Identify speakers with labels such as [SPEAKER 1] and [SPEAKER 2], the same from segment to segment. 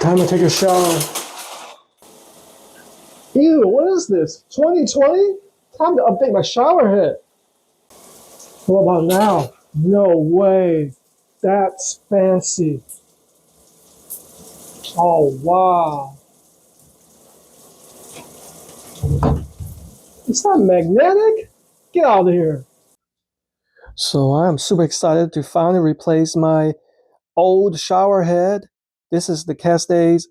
[SPEAKER 1] Time to take a shower. Ew, what is this? 2020? Time to update my shower head. What about now? No way. That's fancy. Oh, wow. It's not magnetic? Get out of here. So I'm super excited to finally replace my old shower head. This is the Kestes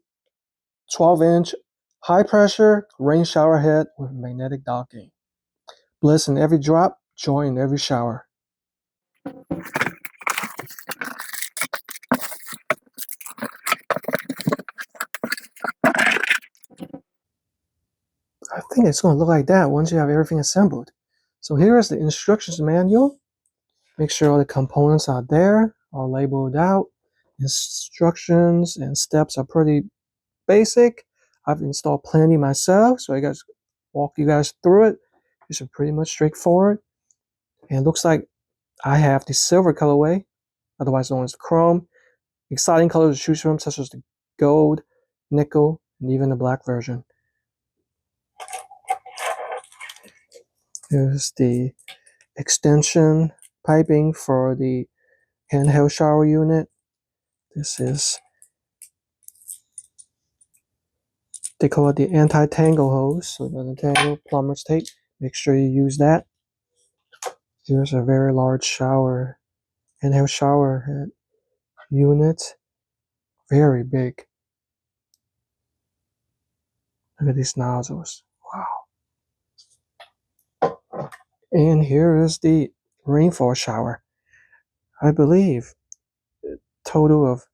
[SPEAKER 1] 12-inch high pressure rain shower head with magnetic docking. Bliss in every drop, joy in every shower. I think it's going to look like that once you have everything assembled. So here is the instructions manual. Make sure all the components are there, all labeled out. Instructions and steps are pretty basic. I've installed plenty myself, so I guys walk you guys through it. It's pretty much straightforward. And it looks like I have the silver colorway, otherwise known as chrome. Exciting colors to choose from, such as the gold, nickel, and even the black version. Here's the extension piping for the handheld shower unit. This is, they call it the anti-tangle hose, so it doesn't tangle. Plumber's tape, make sure you use that. Here's a very large handheld shower head unit, very big. Look at these nozzles, wow. And here is the rainfall shower. I believe a total of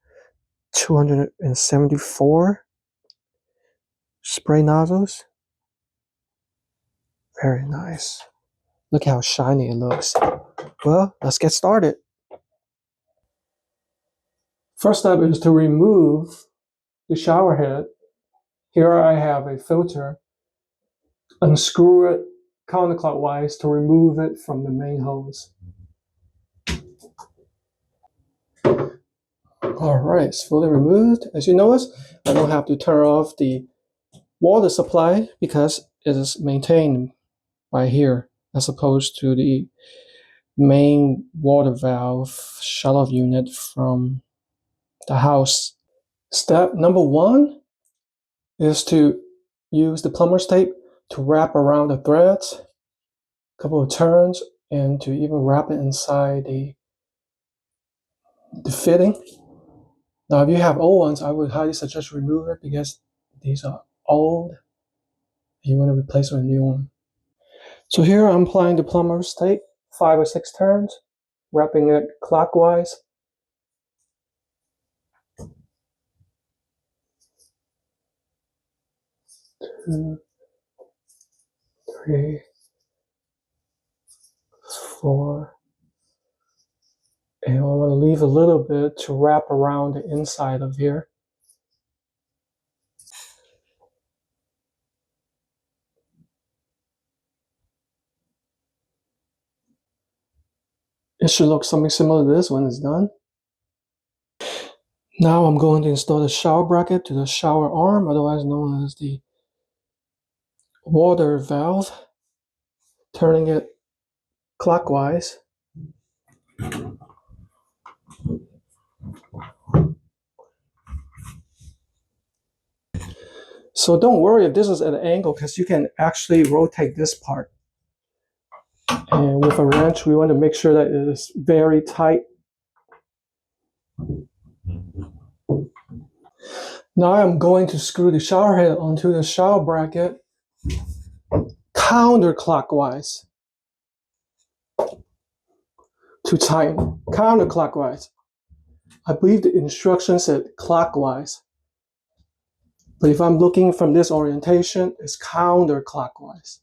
[SPEAKER 1] 274 spray nozzles. Very nice. Look how shiny it looks. Well, let's get started. First step is to remove the shower head. Here I have a filter. Unscrew it counterclockwise to remove it from the main hose. Alright, it's fully removed. As you notice, I don't have to turn off the water supply because it is maintained by here as opposed to the main water valve shut-off unit from the house. Step number 1 is to use the plumber's tape to wrap around the threads, a couple of turns, and to even wrap it inside the fitting. Now, if you have old ones, I would highly suggest remove it because these are old. You want to replace with a new one. So here I'm applying the plumber's tape, 5 or 6 turns, wrapping it clockwise. 2, 3, 4. And I want to leave a little bit to wrap around the inside of here. It should look something similar to this when it's done. Now I'm going to install the shower bracket to the shower arm, otherwise known as the water valve, turning it clockwise. So don't worry if this is at an angle because you can actually rotate this part. And with a wrench, we want to make sure that it is very tight. Now I'm going to screw the shower head onto the shower bracket counterclockwise to tighten. Counterclockwise. I believe the instructions said clockwise. But if I'm looking from this orientation, it's counterclockwise.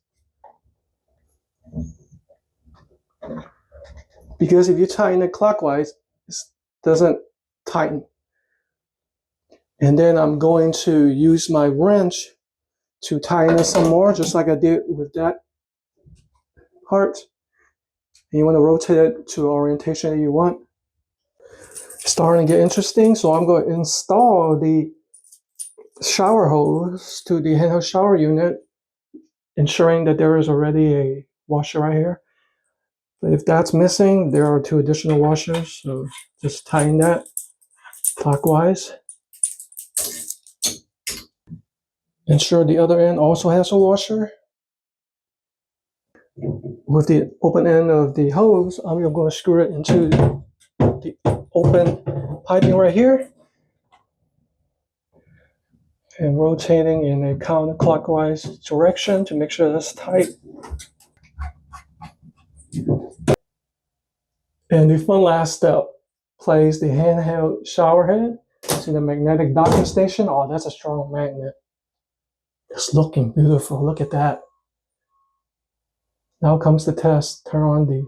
[SPEAKER 1] Because if you tighten it clockwise, it doesn't tighten. And then I'm going to use my wrench to tighten it some more, just like I did with that part. And you want to rotate it to the orientation that you want. It's starting to get interesting, so I'm going to install the shower hose to the handheld shower unit, ensuring that there is already a washer right here. But if that's missing, there are 2 additional washers, so just tighten that clockwise. Ensure the other end also has a washer. With the open end of the hose, I'm going to screw it into the open piping right here and rotating in a counterclockwise direction to make sure that's tight. And the one last step, place the handheld shower head to the magnetic docking station. Oh, that's a strong magnet. It's looking beautiful. Look at that. Now comes the test. Turn on the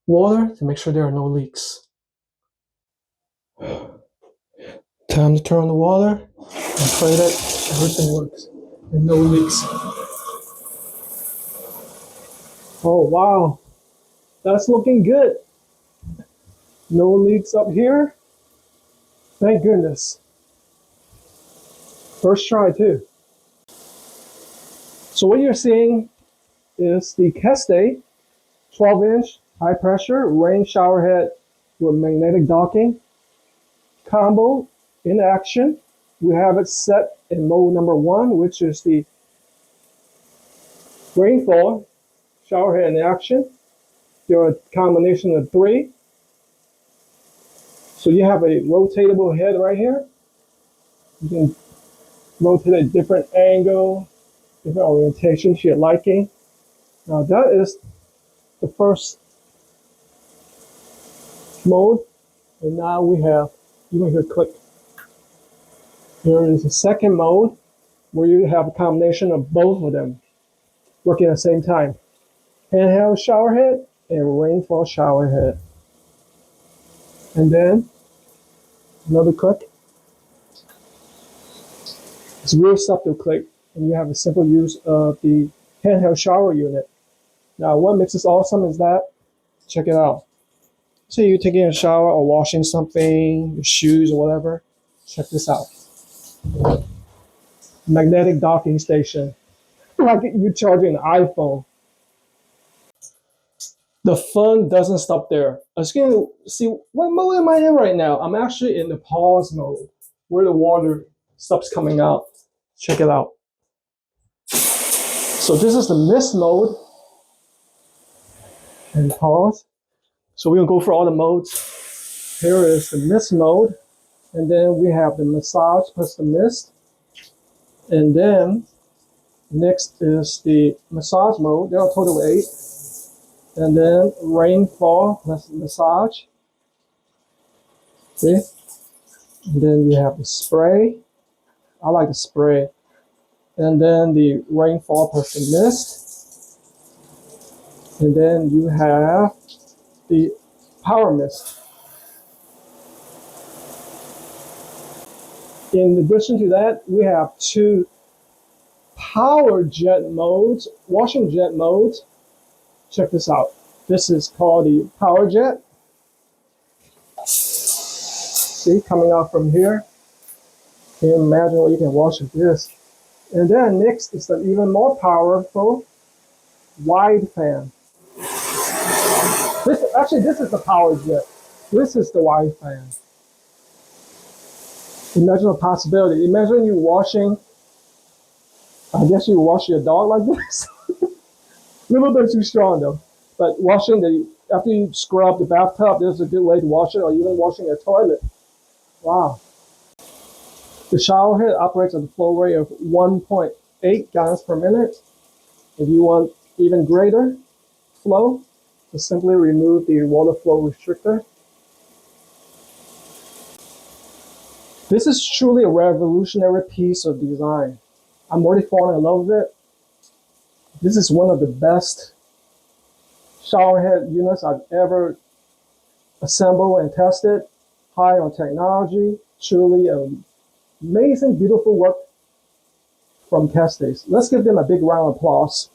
[SPEAKER 1] water to make sure there are no leaks. Time to turn on the water and pray that everything works and no leaks. Oh, wow. That's looking good. No leaks up here. Thank goodness. First try too. So what you're seeing is the KESTE 12-inch high pressure rain shower head with magnetic docking combo in action. We have it set in mode number 1, which is the rainfall shower head in action. There are a combination of 3. So you have a rotatable head right here. You can rotate at different angle, different orientation to your liking. Now that is the first mode, and now we have, you can hear click. Here is the second mode where you have a combination of both of them working at the same time. Handheld shower head and rainfall shower head. And then another click. It's a real subtle click, and you have a simple use of the handheld shower unit. Now what makes this awesome is that, check it out. Say you're taking a shower or washing something, your shoes or whatever. Check this out. Magnetic docking station. Like you charging an iPhone. The fun doesn't stop there. As you can see, what mode am I in right now? I'm actually in the pause mode, where the water stops coming out. Check it out. So this is the mist mode. And pause. So we're gonna go for all the modes. Here is the mist mode. And then we have the massage plus the mist. And then next is the massage mode. There are a total of 8. And then rainfall plus massage. See? And then you have the spray. I like the spray. And then the rainfall plus the mist. And then you have the power mist. In addition to that, we have 2 power jet modes, washing jet modes. Check this out. This is called the power jet. See, coming out from here. Can you imagine what you can wash with this? And then next is the even more powerful wide fan. This is the power jet. This is the wide fan. Imagine a possibility. Imagine you washing, I guess you wash your dog like this. A little bit too strong though. But washing after you scrub the bathtub, this is a good way to wash it, or even washing a toilet. Wow. The shower head operates at a flow rate of 1.8 gallons per minute. If you want even greater flow, just simply remove the water flow restrictor. This is truly a revolutionary piece of design. I'm already falling in love with it. This is one of the best shower head units I've ever assembled and tested. High on technology, truly amazing, beautiful work from Kestes. Let's give them a big round of applause.